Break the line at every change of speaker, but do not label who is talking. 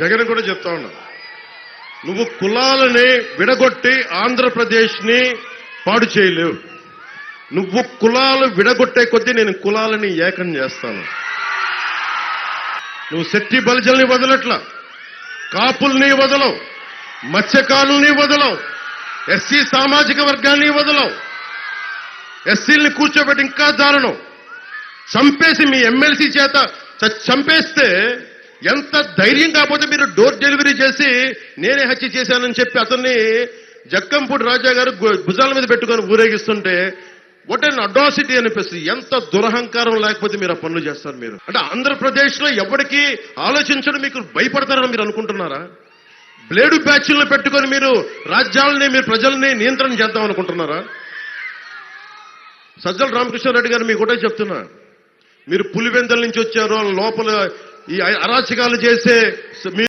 జగన్ కూడా చెప్తా ఉన్నా, నువ్వు కులాలని విడగొట్టి ఆంధ్రప్రదేశ్ని పాడు చేయలేవు. నువ్వు కులాలు విడగొట్టే కొద్దీ నేను కులాలని ఏకం చేస్తాను. నువ్వు శెట్టి బలిజల్ని వదలట్లా, కాపుల్ని వదలవు, మత్స్యకారుల్ని వదలవు, ఎస్సీ సామాజిక వర్గాన్ని వదలవు, ఎస్సీల్ని కూర్చోబెట్టి ఇంకా దారుణం చంపేసి మీ ఎమ్మెల్సీ చేత చంపేస్తే ఎంత ధైర్యం కాకపోతే మీరు డోర్ డెలివరీ చేసి నేనే హత్య చేశానని చెప్పి అతన్ని జక్కంపూడి రాజా గారు భుజాల మీద పెట్టుకొని ఊరేగిస్తుంటే వాట్ అండ్ అడాసిటీ అనిపిస్తుంది. ఎంత దురహంకారం లేకపోతే మీరు ఆ పనులు చేస్తారు. మీరు అంటే ఆంధ్రప్రదేశ్ లో ఎవరికి ఆలోచించడం మీకు భయపడతారని మీరు అనుకుంటున్నారా? బ్లేడు బ్యాచ్లను పెట్టుకొని మీరు రాజ్యాలని మీరు ప్రజల్ని నియంత్రణ చేద్దాం అనుకుంటున్నారా? సజ్జల రామకృష్ణారెడ్డి గారు మీకు ఒకటే చెప్తున్నా, మీరు పులివెందల నుంచి వచ్చారో లోపల ఈ అరాచకాలు చేసే